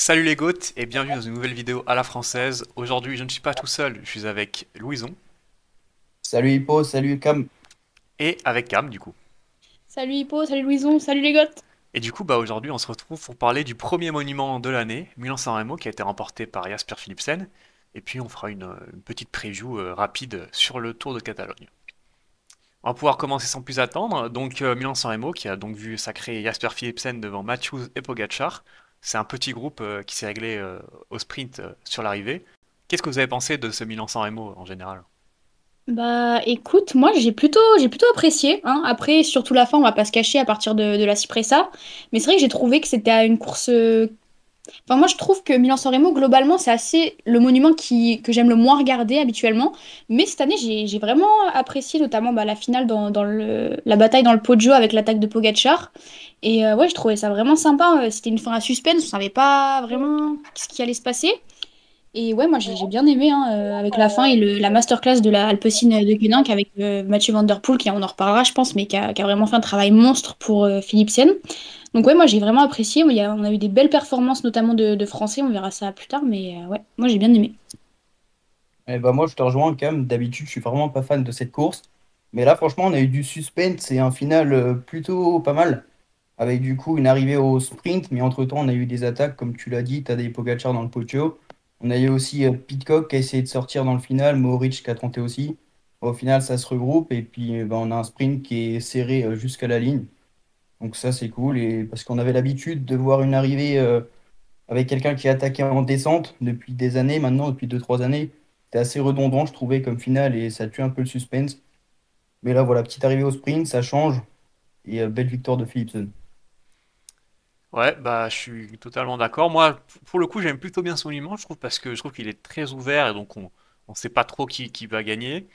Salut les goths et bienvenue dans une nouvelle vidéo à la française. Aujourd'hui, je ne suis pas tout seul, je suis avec Louison Salut Hippo, salut Cam. et avec Cam du coup. Salut Hippo, salut Louison, salut les gosses. Et du coup, aujourd'hui, on se retrouve pour parler du premier monument de l'année, Milan-San Remo, qui a été remporté par Jasper Philipsen. Et puis, on fera une petite preview rapide sur le Tour de Catalogne. On va pouvoir commencer sans plus attendre. Donc, Milan-San Remo, qui a donc vu sacrer Jasper Philipsen devant Matthews et Pogacar. C'est un petit groupe qui s'est réglé au sprint sur l'arrivée. Qu'est-ce que vous avez pensé de ce Milan-San Remo en général? Bah écoute, moi j'ai plutôt apprécié, hein. Après, surtout la fin, on va pas se cacher à partir de la Cipressa. Mais c'est vrai que j'ai trouvé que c'était une course. Enfin, moi je trouve que Milan-San Remo, globalement, c'est assez le monument que j'aime le moins regarder habituellement. Mais cette année, j'ai vraiment apprécié notamment la finale la bataille dans le Poggio avec l'attaque de Pogacar. Et ouais, je trouvais ça vraiment sympa. C'était une fin à suspense, on savait pas vraiment ce qui allait se passer. Et ouais, moi j'ai bien aimé hein, avec la fin et la masterclass de la Alpecin de Gueninck avec Mathieu Van Der Poel, qui on en reparlera, je pense, mais qui a vraiment fait un travail monstre pour Philipsen. Donc ouais, moi j'ai vraiment apprécié. On a eu des belles performances, notamment de Français, on verra ça plus tard, mais ouais, moi j'ai bien aimé. Moi je te rejoins Cam, d'habitude je suis vraiment pas fan de cette course. Mais là franchement on a eu du suspense et un final plutôt pas mal. Avec du coup une arrivée au sprint, mais entre-temps on a eu des attaques, comme tu l'as dit, Tadej Pogacar dans le Poggio. On a eu aussi Pidcock qui a essayé de sortir dans le final, Mohoric qui a tenté aussi. Au final ça se regroupe et puis on a un sprint qui est serré jusqu'à la ligne. Donc ça c'est cool, et parce qu'on avait l'habitude de voir une arrivée avec quelqu'un qui attaquait en descente depuis des années, maintenant, depuis deux-trois années. C'était assez redondant, je trouvais, comme finale, et ça tue un peu le suspense. Mais là, voilà, petite arrivée au sprint, ça change, et belle victoire de Philipsen. Ouais, bah je suis totalement d'accord. Moi, pour le coup, j'aime plutôt bien son monument, je trouve, parce que je trouve qu'il est très ouvert et donc on sait pas trop qui va gagner.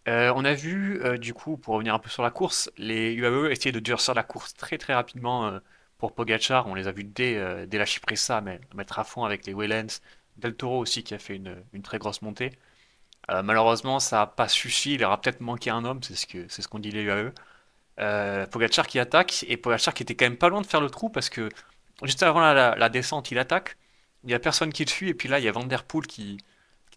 On a vu, du coup, pour revenir un peu sur la course, les UAE essayer de durcir la course très très rapidement pour Pogacar. On les a vus dès la Cipressa, mais mettre à fond avec les Waylands, Del Toro aussi qui a fait une très grosse montée. Malheureusement, ça n'a pas suffi. Il aura peut-être manqué un homme, c'est ce qu'on dit les UAE. Pogacar qui attaque et Pogacar qui était quand même pas loin de faire le trou parce que juste avant la descente, il attaque. Il y a personne qui le suit et puis là, il y a Van Der Poel qui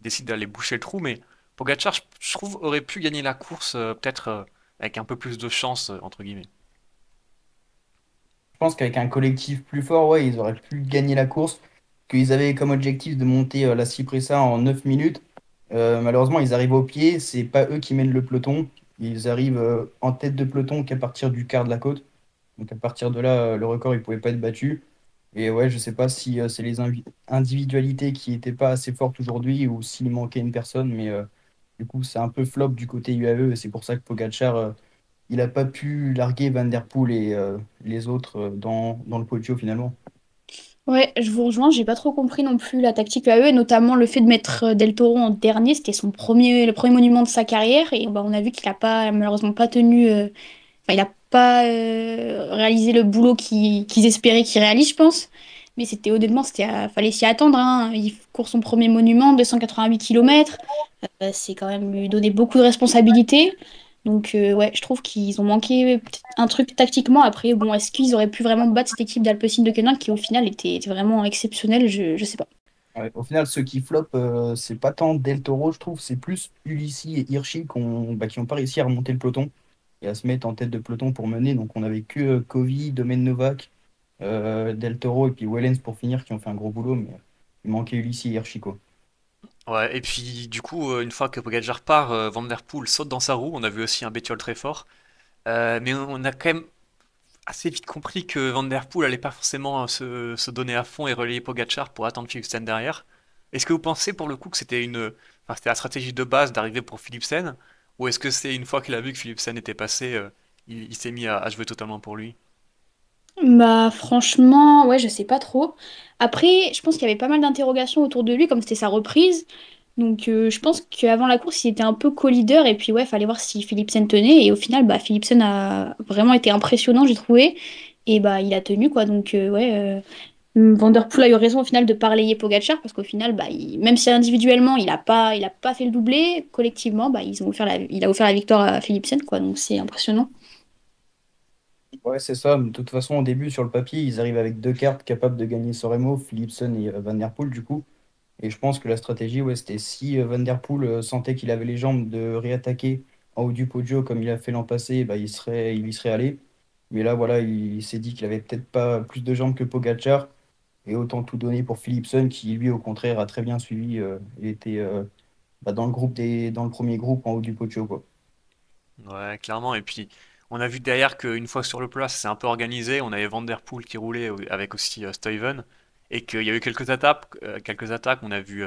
décide d'aller boucher le trou. Mais Pogacar, je trouve, aurait pu gagner la course peut-être avec un peu plus de chance, entre guillemets. Je pense qu'avec un collectif plus fort, ouais, ils auraient pu gagner la course, qu'ils avaient comme objectif de monter la Cipressa en 9 minutes. Malheureusement, ils arrivent au pied, c'est pas eux qui mènent le peloton. Ils arrivent en tête de peloton qu'à partir du quart de la côte. Donc à partir de là, le record, il pouvait pas être battu. Et ouais, je sais pas si c'est les individualités qui n'étaient pas assez fortes aujourd'hui ou s'il manquait une personne, mais du coup, c'est un peu flop du côté UAE, et c'est pour ça que Pogacar, il n'a pas pu larguer Van Der Poel et les autres dans le Poggio finalement. Ouais, je vous rejoins, j'ai pas trop compris non plus la tactique à eux, et notamment le fait de mettre Del Toro en dernier, c'était le premier monument de sa carrière, et bah, on a vu qu'il a pas, malheureusement pas tenu. Enfin, il n'a pas réalisé le boulot qu'ils espéraient qu'il réalise, je pense. Mais c'était honnêtement, fallait s'y attendre, hein. Il court son premier monument, 288 km. C'est quand même lui donner beaucoup de responsabilités. Donc ouais, je trouve qu'ils ont manqué peut-être un truc tactiquement. Après, bon, est-ce qu'ils auraient pu vraiment battre cette équipe d'Alpecin de Koenig qui au final était vraiment exceptionnelle? Je sais pas. Ouais, au final, ceux qui flopent, c'est pas tant Del Toro, je trouve, c'est plus Ulissi et Hirschi qui ont pas réussi à remonter le peloton et à se mettre en tête de peloton pour mener. Donc on avait que Kovi, Domen Novak, Del Toro et puis Wellens pour finir qui ont fait un gros boulot, mais il manquait Ulissi et Hirschi, quoi. Ouais, et puis du coup, une fois que Pogacar part, Van Der Poel saute dans sa roue. On a vu aussi un Bétiol très fort. Mais on a quand même assez vite compris que Van Der Poel allait pas forcément se donner à fond et relayer Pogacar pour attendre Philipsen derrière. Est-ce que vous pensez pour le coup que enfin, c'était la stratégie de base d'arriver pour Philipsen, ou est-ce que c'est une fois qu'il a vu que Philipsen était passé, il s'est mis à jouer totalement pour lui? Bah franchement, ouais, je sais pas trop. Après, je pense qu'il y avait pas mal d'interrogations autour de lui, comme c'était sa reprise. Donc je pense qu'avant la course, il était un peu co-leader. Et puis ouais, fallait voir si Philipsen tenait. Et au final, bah Philipsen a vraiment été impressionnant, j'ai trouvé. Et bah il a tenu, quoi. Donc ouais, Van Der Poel a eu raison au final de parler Pogacar, parce qu'au final, bah, même si individuellement, il a pas fait le doublé, collectivement, bah, il a offert la victoire à Philipsen, quoi. Donc c'est impressionnant. Ouais, c'est ça. De toute façon, au début, sur le papier, ils arrivent avec deux cartes capables de gagner Soremo, Philipsen et Van Der Poel, du coup. Et je pense que la stratégie, ouais, c'était si Van Der Poel sentait qu'il avait les jambes de réattaquer en haut du podio comme il a fait l'an passé, bah, il y serait allé. Mais là, voilà, il s'est dit qu'il avait peut-être pas plus de jambes que Pogacar. Et autant tout donner pour Philipsen, qui lui, au contraire, a très bien suivi. Il était bah, dans le dans le premier groupe en haut du podio, quoi. Ouais, clairement. Et puis, on a vu derrière qu'une fois sur le plat, ça s'est un peu organisé. On avait Van Der Poel qui roulait avec aussi Stuyven. Et qu'il y a eu quelques attaques. On a vu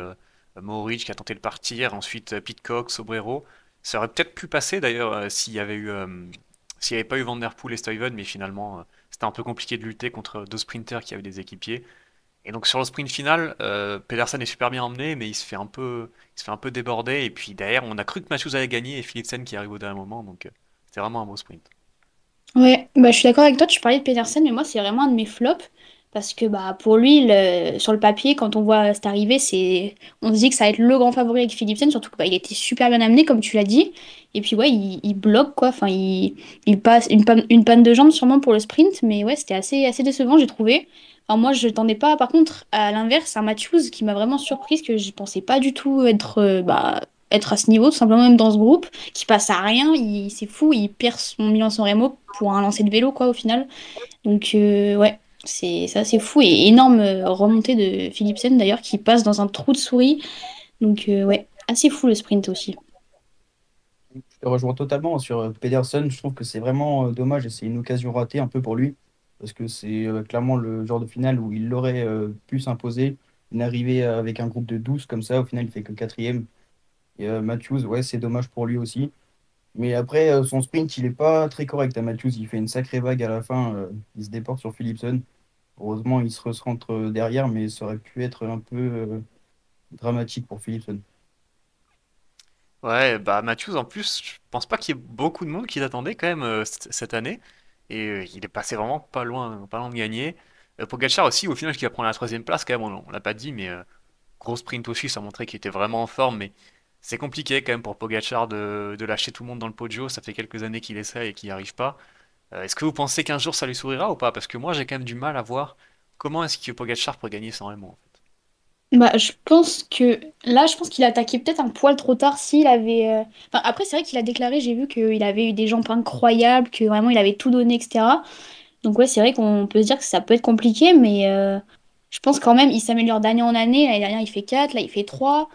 Mohoric qui a tenté de partir. Ensuite, Pidcock, Sobrero. Ça aurait peut-être pu passer d'ailleurs s'il n'y avait pas eu Van Der Poel et Stuyven. Mais finalement, c'était un peu compliqué de lutter contre deux sprinters qui avaient des équipiers. Et donc sur le sprint final, Pedersen est super bien emmené, mais il se fait un peu déborder. Et puis derrière, on a cru que Matthews allait gagner et Philipsen qui arrive au dernier moment. Donc c'était vraiment un beau sprint. Ouais, bah, je suis d'accord avec toi, tu parlais de Peterson, mais moi c'est vraiment un de mes flops. Parce que bah, pour lui, sur le papier, quand on voit cette arrivée, on se dit que ça va être le grand favori avec Philipsen, surtout qu'il était super bien amené, comme tu l'as dit. Et puis ouais, il bloque quoi, enfin, il passe une panne de jambes sûrement pour le sprint, mais ouais, c'était assez décevant, j'ai trouvé. Enfin, moi, je tendais pas, par contre, à l'inverse, un Matthews qui m'a vraiment surprise, que je pensais pas du tout être à ce niveau, tout simplement même dans ce groupe qui passe à rien, c'est fou, il perd son Milan-San Remo pour un lancer de vélo, quoi, au final. Donc, ouais, c'est fou. Et énorme remontée de Philipsen, d'ailleurs, qui passe dans un trou de souris. Donc, ouais, assez fou le sprint aussi. Je te rejoins totalement sur Pedersen. Je trouve que c'est vraiment dommage et c'est une occasion ratée un peu pour lui. Parce que c'est clairement le genre de finale où il aurait pu s'imposer. Une arrivée avec un groupe de 12 comme ça, au final, il fait que quatrième. Et Matthews, ouais, c'est dommage pour lui aussi. Mais après, son sprint, il est pas très correct à Matthews. Il fait une sacrée vague à la fin. Il se déporte sur Philipsen. Heureusement, il se recentre derrière, mais ça aurait pu être un peu dramatique pour Philipsen. Ouais, bah Matthews en plus, je pense pas qu'il y ait beaucoup de monde qui l'attendait quand même cette année. Et il est passé vraiment pas loin de gagner. Pogacar aussi, au final, qui va prendre la troisième place quand même, on l'a pas dit, mais gros sprint aussi, ça montrait qu'il était vraiment en forme. Mais c'est compliqué quand même pour Pogacar de lâcher tout le monde dans le Poggio. Ça fait quelques années qu'il essaie et qu'il n'y arrive pas. Est-ce que vous pensez qu'un jour ça lui sourira ou pas? Parce que moi j'ai quand même du mal à voir comment est-ce que Pogacar pourrait gagner sans Remo en fait. Bah, je pense qu'il a attaqué peut-être un poil trop tard s'il avait. Enfin, après, c'est vrai qu'il a déclaré, j'ai vu qu'il avait eu des jambes incroyables, que vraiment il avait tout donné, etc. Donc, ouais, c'est vrai qu'on peut se dire que ça peut être compliqué, mais je pense quand même il s'améliore d'année en année. L'année dernière, il fait 4, là, il fait 3.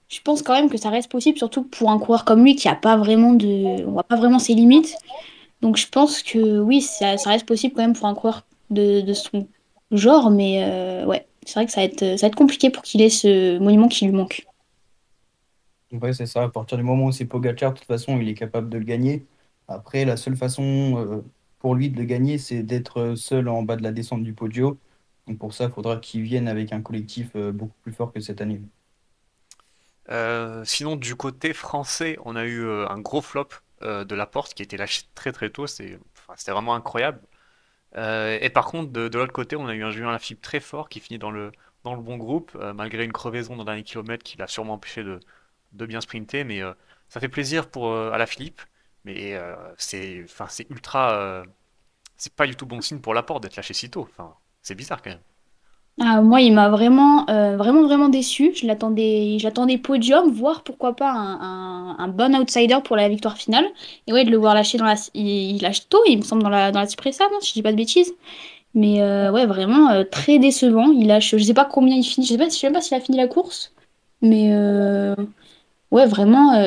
Je pense quand même que ça reste possible, surtout pour un coureur comme lui qui a pas vraiment de. On voit pas vraiment ses limites. Donc, je pense que oui, ça reste possible quand même pour un coureur de son genre, mais ouais, c'est vrai que ça va être compliqué pour qu'il ait ce monument qui lui manque. Ouais, c'est ça. À partir du moment où c'est Pogacar, de toute façon, il est capable de le gagner. Après, la seule façon pour lui de le gagner, c'est d'être seul en bas de la descente du Poggio. Donc pour ça, il faudra qu'il vienne avec un collectif beaucoup plus fort que cette année. Sinon du côté français, on a eu un gros flop de Laporte qui a été lâché très très tôt. C'était vraiment incroyable. Et par contre, de l'autre côté, on a eu un Julien Lafilippe très fort qui finit dans le bon groupe, malgré une crevaison dans le dernier kilomètre qui l'a sûrement empêché de bien sprinter. Mais ça fait plaisir pour Alaphilippe. Mais c'est c'est pas du tout bon signe pour Laporte d'être lâché si tôt. Enfin, c'est bizarre quand même. Ah, moi, il m'a vraiment déçu. Je l'attendais podium, voire pourquoi pas un bon outsider pour la victoire finale. Et ouais, de le voir lâcher il lâche tôt, il me semble, dans la Cipressa, non, si je dis pas de bêtises. Mais ouais, vraiment très décevant. Il lâche, je sais pas combien il finit, je sais même pas s'il a fini la course. Mais ouais, vraiment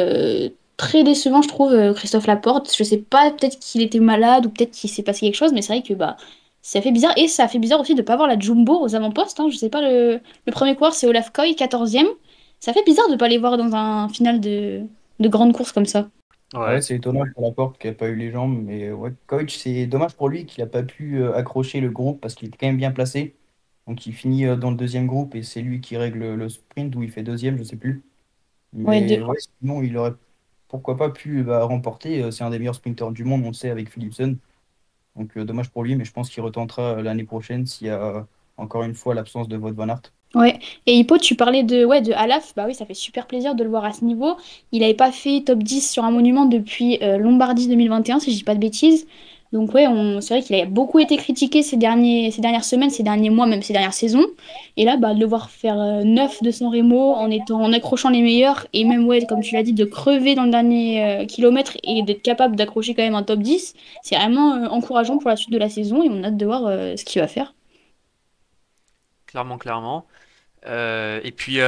très décevant, je trouve, Christophe Laporte. Je sais pas, peut-être qu'il était malade ou peut-être qu'il s'est passé quelque chose, mais c'est vrai que bah, ça fait bizarre. Et ça fait bizarre aussi de pas voir la Jumbo aux avant-postes, hein. Je sais pas, le premier coureur, c'est Olaf Koy, 14e. Ça fait bizarre de pas les voir dans un final de grande course comme ça. Ouais, Ouais. c'est étonnant pour Laporte qui n'a pas eu les jambes. Mais ouais, Koch, c'est dommage pour lui qu'il n'a pas pu accrocher le groupe parce qu'il était quand même bien placé. Donc il finit dans le deuxième groupe et c'est lui qui règle le sprint où il fait deuxième, je sais plus. Ouais, Mais ouais, sinon, il aurait pourquoi pas pu remporter. C'est un des meilleurs sprinteurs du monde, on le sait, avec Philipsen. Donc dommage pour lui, mais je pense qu'il retentera l'année prochaine s'il y a encore une fois l'absence de Wout van Aert. ouais. Et Hippo, tu parlais de Alaf. Bah oui, ça fait super plaisir de le voir à ce niveau. Il n'avait pas fait top 10 sur un monument depuis Lombardie 2021, si je dis pas de bêtises. Donc ouais, c'est vrai qu'il a beaucoup été critiqué ces dernières semaines, ces derniers mois, même ces dernières saisons. Et là, bah, de le voir faire 9 de San Remo en accrochant les meilleurs et même, ouais, comme tu l'as dit, de crever dans le dernier kilomètre et d'être capable d'accrocher quand même un top 10, c'est vraiment encourageant pour la suite de la saison et on a hâte de voir ce qu'il va faire. Clairement, clairement. Et puis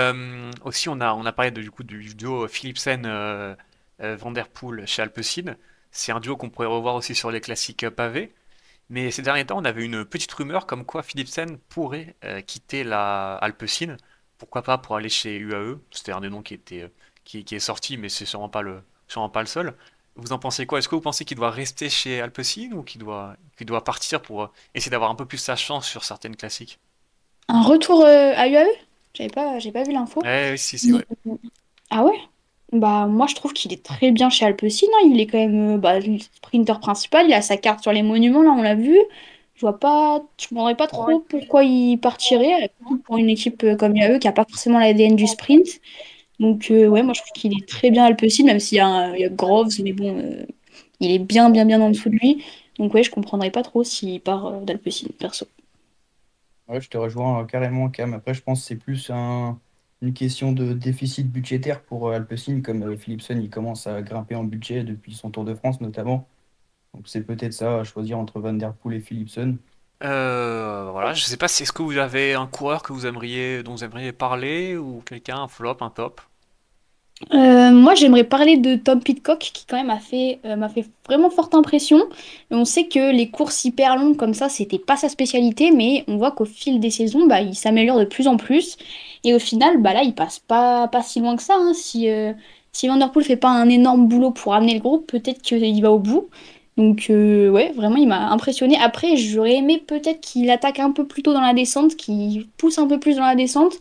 aussi, on a parlé du coup du duo Philipsen Van Der Poel chez Alpecin. C'est un duo qu'on pourrait revoir aussi sur les classiques pavés. Mais ces derniers temps, on avait une petite rumeur comme quoi Philipsen pourrait quitter la Alpecin. Pourquoi pas pour aller chez UAE? C'était un des noms qui est sorti, mais c'est sûrement pas le seul. Vous en pensez quoi? Est-ce que vous pensez qu'il doit rester chez Alpecin ou qu'il doit partir pour essayer d'avoir un peu plus sa chance sur certaines classiques? Un retour à UAE? J'avais pas vu l'info. Eh oui, si, si, ouais. Ah ouais? Bah moi je trouve qu'il est très bien chez Alpecin, hein. Il est quand même bah, le sprinter principal, il a sa carte sur les monuments, là on l'a vu. Je ne comprendrais pas trop pourquoi il partirait pour une équipe comme UAE qui n'a pas forcément l'ADN du sprint. Donc ouais, moi je trouve qu'il est très bien Alpecin, même il y a Groves, mais bon, il est bien bien bien en dessous de lui. Donc ouais, je comprendrais pas trop s'il part d'Alpecin, perso. Ouais, je te rejoins carrément, Cam. Après, je pense que c'est plus une question de déficit budgétaire pour Alpecin, comme Philipsen, il commence à grimper en budget depuis son Tour de France notamment. Donc c'est peut-être ça à choisir entre Van Der Poel et Philipsen. Voilà, je sais pas si est-ce que vous avez un coureur dont vous aimeriez parler ou quelqu'un, un flop, un top. Moi, j'aimerais parler de Tom Pidcock qui quand même m'a fait vraiment forte impression. Et on sait que les courses hyper longues comme ça, c'était pas sa spécialité, mais on voit qu'au fil des saisons, bah, il s'améliore de plus en plus. Et au final, bah, là, il passe pas si loin que ça, hein. Si Van Der Poel fait pas un énorme boulot pour amener le groupe, peut-être qu'il va au bout. Donc ouais, vraiment, il m'a impressionné. Après, j'aurais aimé peut-être qu'il attaque un peu plus tôt dans la descente, qu'il pousse un peu plus dans la descente.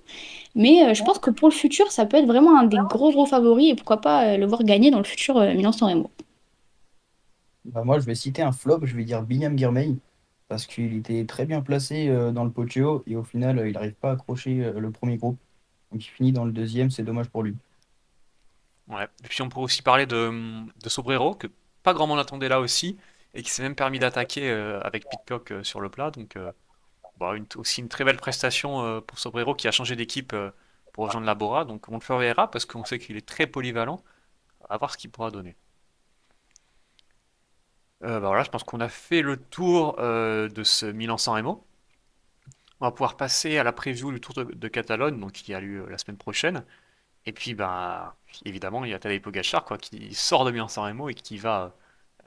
Mais je pense que pour le futur, ça peut être vraiment un des gros gros favoris et pourquoi pas le voir gagner dans le futur Milan-San Remo. Bah, moi, je vais citer un flop, je vais dire Binyam Girmay, parce qu'il était très bien placé dans le Poggio et au final, il n'arrive pas à accrocher le premier groupe. Donc il finit dans le deuxième, c'est dommage pour lui. Ouais. Et puis on pourrait aussi parler de Sobrero, que pas grand monde attendait là aussi, et qui s'est même permis d'attaquer avec Pitcock sur le plat. Donc bah, aussi une très belle prestation pour Sobrero qui a changé d'équipe pour rejoindre la Bora. Donc on le reverra parce qu'on sait qu'il est très polyvalent. À voir ce qu'il pourra donner. Bah voilà, je pense qu'on a fait le tour de ce Milan-San Remo. On va pouvoir passer à la preview du Tour de Catalogne, donc qui a lieu la semaine prochaine. Et puis, bah, évidemment, il y a Tadej Pogacar, quoi, qui sort de Milan-San Remo et qui va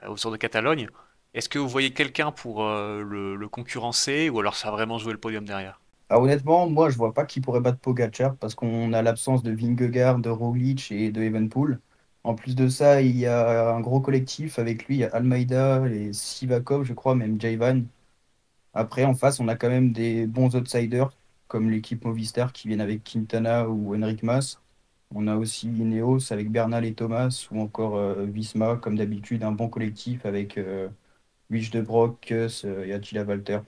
au Tour de Catalogne. Est-ce que vous voyez quelqu'un pour le concurrencer ou alors ça va vraiment jouer le podium derrière? Ah, honnêtement, moi, je vois pas qui pourrait battre Pogacar parce qu'on a l'absence de Vingegaard, de Roglic et de Evenepoel. En plus de ça, il y a un gros collectif avec lui, il y a Almeida et Sivakov, je crois, même Jayvan. Après, en face, on a quand même des bons outsiders comme l'équipe Movistar qui viennent avec Quintana ou Enric Mas. On a aussi Ineos avec Bernal et Thomas ou encore Visma, comme d'habitude, un bon collectif avec Luis de Brock, Kuss et Attila Valter.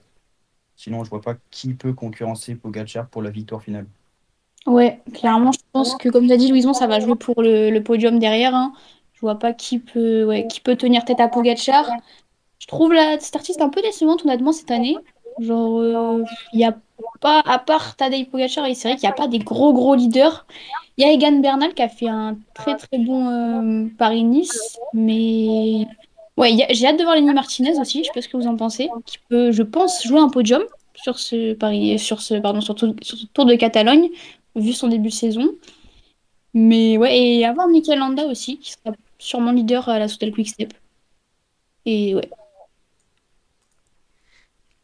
Sinon, je vois pas qui peut concurrencer Pogacar pour la victoire finale. Ouais, clairement, je pense que comme tu as dit, Louison, ça va jouer pour le podium derrière, hein. Je vois pas qui peut tenir tête à Pogacar. Je trouve cette artiste un peu décevante, honnêtement, cette année. Genre, il y a pas, à part Tadej Pogacar, et c'est vrai qu'il n'y a pas des gros gros leaders. Il y a Egan Bernal qui a fait un très très bon Paris-Nice, mais ouais, j'ai hâte de voir Lenny Martinez aussi, je sais pas ce que vous en pensez, qui peut, je pense, jouer un podium sur ce Tour de Catalogne, vu son début de saison. Mais ouais, et avoir Mikel Landa aussi, qui sera sûrement leader à la Soudal Quick-Step. Et ouais.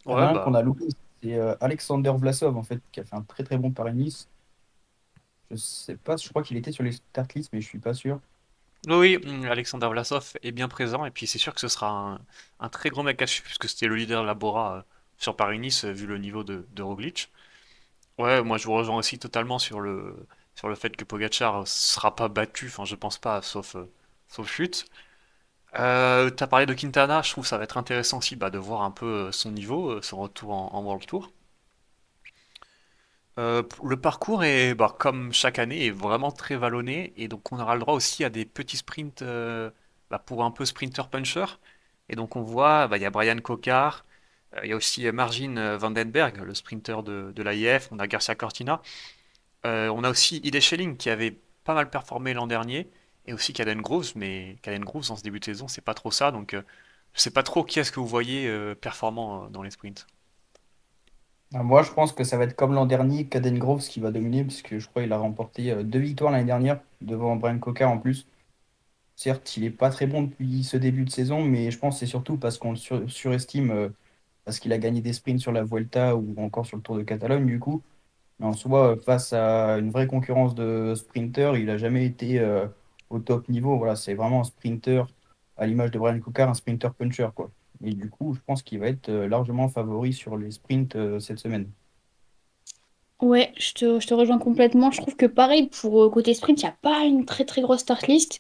Il y en a Ouais, un qu'on bah. a loupé, c'est Alexander Vlasov, en fait, qui a fait un très très bon Paris-Nice. Je sais pas, je crois qu'il était sur les start list, mais je suis pas sûr. Oui, Alexander Vlasov est bien présent et puis c'est sûr que ce sera un très gros mec à suivre puisque c'était le leader de la Bora sur Paris-Nice vu le niveau de Roglic. Ouais, moi je vous rejoins aussi totalement sur le fait que Pogacar sera pas battu, enfin je pense pas, sauf chute. T'as parlé de Quintana, je trouve ça va être intéressant aussi bah, de voir un peu son niveau, son retour en World Tour. Le parcours est, bah, comme chaque année, est vraiment très vallonné et donc on aura le droit aussi à des petits sprints bah, pour un peu sprinter puncher. Et donc on voit, bah, il y a Brian Cocard, il y a aussi Margin van den Berg, le sprinter de l'AIF, on a Garcia Cortina. On a aussi Ide Schelling qui avait pas mal performé l'an dernier, et aussi Caden Groves, mais Caden Groves en ce début de saison, c'est pas trop ça, donc je sais pas trop qui est-ce que vous voyez performant dans les sprints. Moi, je pense que ça va être comme l'an dernier, Caden Groves qui va dominer, parce que je crois qu'il a remporté 2 victoires l'année dernière, devant Brian Coca en plus. Certes, il est pas très bon depuis ce début de saison, mais je pense que c'est surtout parce qu'on le surestime, parce qu'il a gagné des sprints sur la Vuelta ou encore sur le Tour de Catalogne, du coup. Mais en soi, face à une vraie concurrence de sprinters, il n'a jamais été au top niveau. Voilà, c'est vraiment un sprinter, à l'image de Brian Cookard, un sprinter puncher, quoi. Et du coup, je pense qu'il va être largement favori sur les sprints cette semaine. Ouais, je te rejoins complètement. Je trouve que pareil, pour côté sprint, il n'y a pas une très très grosse start list.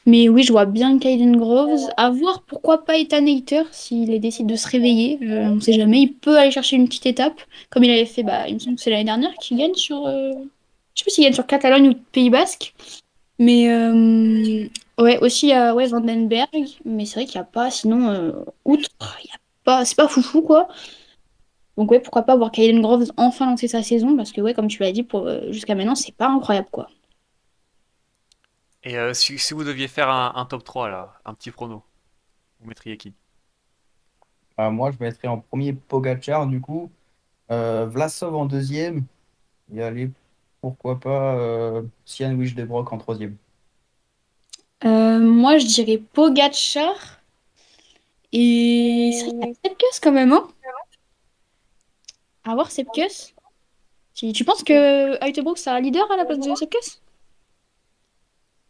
Mais oui, je vois bien Caden Groves. À voir pourquoi pas Ethan Hayter s'il décide de se réveiller. On ne sait jamais. Il peut aller chercher une petite étape, comme il avait fait, bah, il me semble que c'est l'année dernière qu'il gagne sur. Je sais plus s'il gagne sur Catalogne ou Pays Basque. Mais ouais, aussi il y a ouais, Vandenberg. Mais c'est vrai qu'il n'y a pas, sinon, outre, il y a pas, c'est pas foufou quoi. Donc ouais, pourquoi pas voir Caden Groves enfin lancer sa saison, parce que ouais, comme tu l'as dit, jusqu'à maintenant, c'est pas incroyable quoi. Et si vous deviez faire un top 3 là, un petit prono, vous mettriez qui? Moi, je mettrais en premier Pogacar, du coup, Vlasov en deuxième, et allez, pourquoi pas Sian de Brock en troisième. Moi, je dirais Pogacar. Et c'est vrai qu'il y a Sepkus quand même, hein? À voir Sepkus. Tu penses que Uiterbroek sera leader à la place de Sepkus?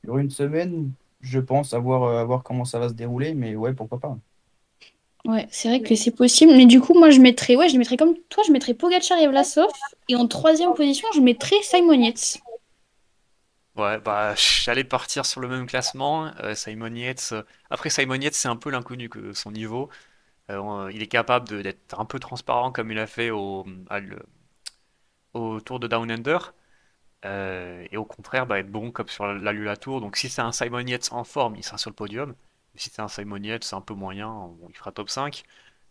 Sur une semaine, je pense à voir comment ça va se dérouler, mais ouais, pourquoi pas. Ouais, c'est vrai que c'est possible. Mais du coup, moi, ouais, je mettrais comme toi, je mettrais Pogacar et Vlasov. Et en troisième position, je mettrais Simon Yates. Ouais, bah j'allais partir sur le même classement. Simon Yates. Après Simon Yates, c'est un peu l'inconnu que son niveau. Il est capable d'être un peu transparent comme il a fait au Tour de Down Under. Et au contraire, bah, être bon comme sur la Tour. Donc si c'est un Simon Yates en forme, il sera sur le podium. Si c'est un Simon Yates un peu moyen, bon, il fera top 5.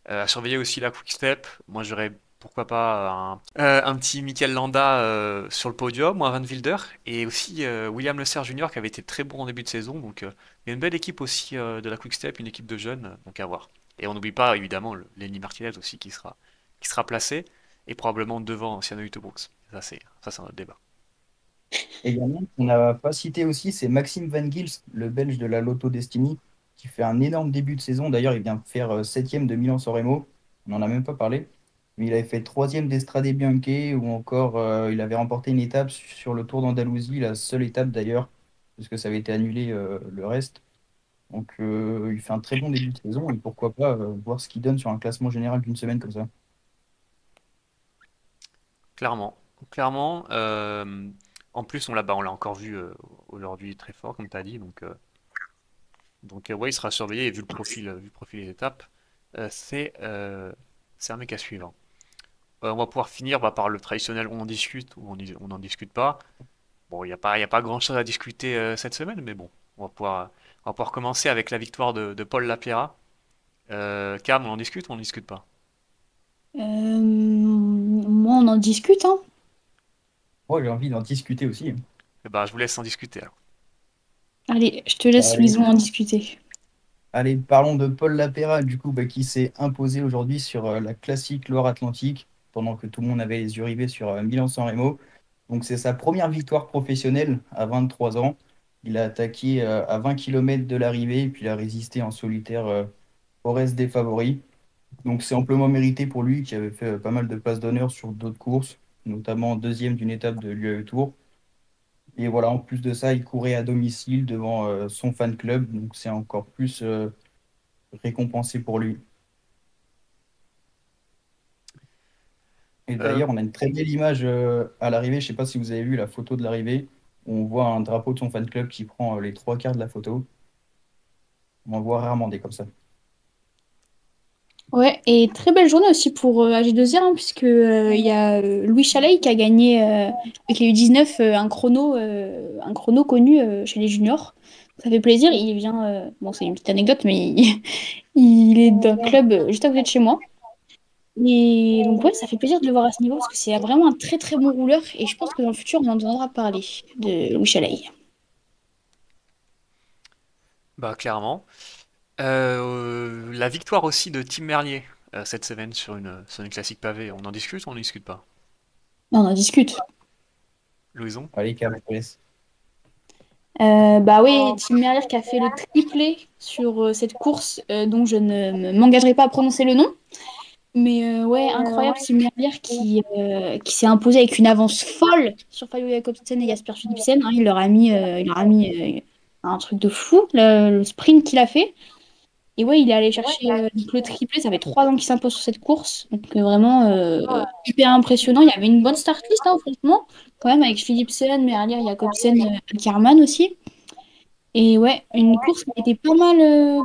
À surveiller aussi la Quick Step. Moi, j'aurais pourquoi pas un petit Mikel Landa sur le podium, ou un Van Wilder. Et aussi William Le Serre Junior qui avait été très bon en début de saison. Donc il y a une belle équipe aussi de la Quick Step, une équipe de jeunes. Donc à voir. Et on n'oublie pas évidemment Lenny Martinez aussi qui sera placé. Et probablement devant Siano Brooks. Ça, c'est un autre débat. Également, on n'a pas cité aussi, c'est Maxime Van Gils, le Belge de la Lotto Destiny, qui fait un énorme début de saison. D'ailleurs, il vient de faire septième de Milan-San Remo. On n'en a même pas parlé. Mais il avait fait troisième d'Estrade Bianche, ou encore il avait remporté une étape sur le Tour d'Andalousie, la seule étape d'ailleurs, parce que ça avait été annulé le reste. Donc il fait un très bon début de saison, et pourquoi pas voir ce qu'il donne sur un classement général d'une semaine comme ça. Clairement. Clairement. En plus, on l'a encore vu aujourd'hui très fort, comme tu as dit. Donc, ouais, il sera surveillé. Et vu le profil des étapes, euh, c'est euh, c'est un mec à suivre. On va pouvoir finir bah, par le traditionnel on en discute ou on n'en discute pas. Bon, il y a pas grand-chose à discuter cette semaine, mais bon, on va pouvoir commencer avec la victoire de Paul Lapierra. Cam, on en discute ou on n'en discute pas? Moi, on en discute, hein. Moi, j'ai envie d'en discuter aussi. Eh ben, je vous laisse en discuter alors. Allez, je te laisse Allez, Louison en discuter. Allez, parlons de Paul Lapéra, du coup, qui s'est imposé aujourd'hui sur la classique Loire-Atlantique, pendant que tout le monde avait les yeux rivés sur Milan-San Remo. Donc, c'est sa première victoire professionnelle à 23 ans. Il a attaqué à 20 km de l'arrivée, puis il a résisté en solitaire au reste des favoris. Donc, c'est amplement mérité pour lui, qui avait fait pas mal de places d'honneur sur d'autres courses, notamment deuxième d'une étape de l'UAE Tour. Et voilà, en plus de ça, il courait à domicile devant son fan club, donc c'est encore plus récompensé pour lui. Et Euh, d'ailleurs, on a une très belle image à l'arrivée. Je ne sais pas si vous avez vu la photo de l'arrivée. On voit un drapeau de son fan club qui prend les trois quarts de la photo. On en voit rarement des comme ça. Ouais, et très belle journée aussi pour AG2R, hein, puisque il y a Louis Chaleil qui a gagné avec les U19 un chrono connu chez les juniors. Ça fait plaisir. Il vient, bon, c'est une petite anecdote, mais Il est d'un club juste à côté de chez moi. Et donc, ouais, ça fait plaisir de le voir à ce niveau parce que c'est vraiment un très très bon rouleur. Et je pense que dans le futur, on en entendra parler de Louis Chalaï. Bah, clairement. La victoire aussi de Tim Merlier cette semaine sur une classique pavée. On en discute ou on en discute pas? On en discute. Louison? Allez, Cam, je te laisse. Bah oui, Tim Merlier qui a fait le triplé sur cette course dont je ne m'engagerai pas à prononcer le nom. Mais ouais, incroyable, Tim Merlier qui s'est imposé avec une avance folle sur Fabio Jakobsen et Jasper Philipsen, hein. Il leur a mis un truc de fou, le sprint qu'il a fait. Et ouais, il est allé chercher donc le triplé. Ça fait 3 ans qu'il s'impose sur cette course. Donc vraiment hyper impressionnant. Il y avait une bonne start list, hein, franchement. Quand même, avec Philipsen, Merlier, Jakobsen, Ackermann aussi. Et ouais, une course qui a été pas mal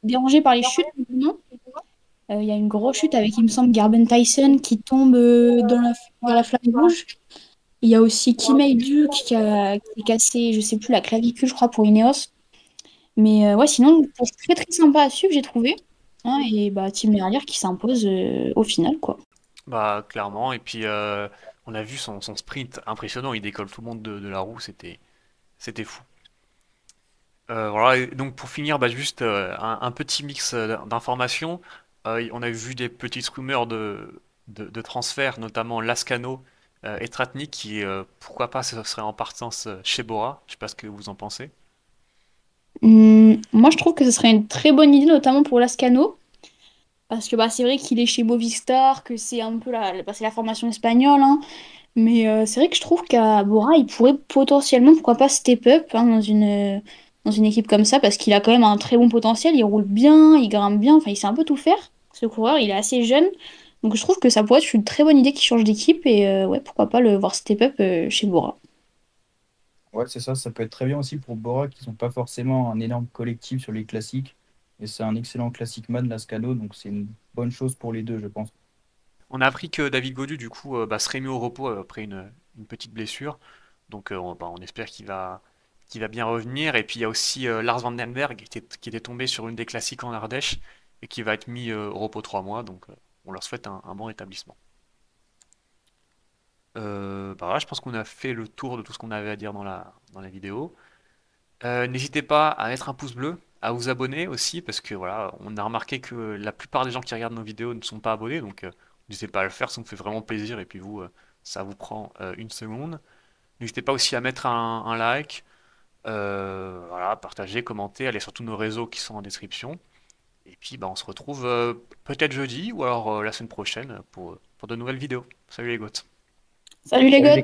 dérangée par les chutes, notamment. Il y a une grosse chute avec, il me semble, Garben Tyson qui tombe dans la flamme rouge. Il y a aussi Kimei Duke qui a cassé, je sais plus, la clavicule, je crois, pour Ineos. Mais ouais, sinon, c'est très très sympa à suivre, j'ai trouvé. Hein, et bah, Tim Merlier qui s'impose au final, quoi. Bah, clairement. Et puis, on a vu son sprint impressionnant. Il décolle tout le monde de la roue. C'était fou. Voilà. Et donc, pour finir, bah, juste un petit mix d'informations. On a vu des petites rumeurs de transferts, notamment Lascano et Tratnik, qui, pourquoi pas, ce serait en partance chez Bora. Je sais pas ce que vous en pensez. Moi, je trouve que ce serait une très bonne idée, notamment pour Lascano. Parce que bah, c'est vrai qu'il est chez Movistar, que c'est un peu bah, c'est la formation espagnole, hein. Mais c'est vrai que je trouve qu'à Bora, il pourrait potentiellement, pourquoi pas, step up hein, dans une équipe comme ça, parce qu'il a quand même un très bon potentiel, il roule bien, il grimpe bien, enfin, il sait un peu tout faire. Ce coureur, il est assez jeune. Donc je trouve que ça pourrait être une très bonne idée qu'il change d'équipe, et ouais, pourquoi pas le voir step up chez Bora. Ouais, c'est ça, ça peut être très bien aussi pour Bora, qui sont pas forcément un énorme collectif sur les classiques. Et c'est un excellent classique man, Lascano, donc c'est une bonne chose pour les deux, je pense. On a appris que David Gaudu, du coup, bah, serait mis au repos après une petite blessure. Donc, on espère qu'il va bien revenir. Et puis, il y a aussi Lars van den Berg qui était tombé sur une des classiques en Ardèche et qui va être mis au repos 3 mois. Donc, on leur souhaite un bon rétablissement. Bah voilà, je pense qu'on a fait le tour de tout ce qu'on avait à dire dans la vidéo. N'hésitez pas à mettre un pouce bleu, à vous abonner aussi, parce que voilà, on a remarqué que la plupart des gens qui regardent nos vidéos ne sont pas abonnés, donc n'hésitez pas à le faire, ça nous fait vraiment plaisir, et puis vous, ça vous prend une seconde. N'hésitez pas aussi à mettre un like, voilà, partager, commenter, allez sur tous nos réseaux qui sont en description. Et puis bah, on se retrouve peut-être jeudi ou alors la semaine prochaine pour de nouvelles vidéos. Salut les gars. Salut les Salut les gars!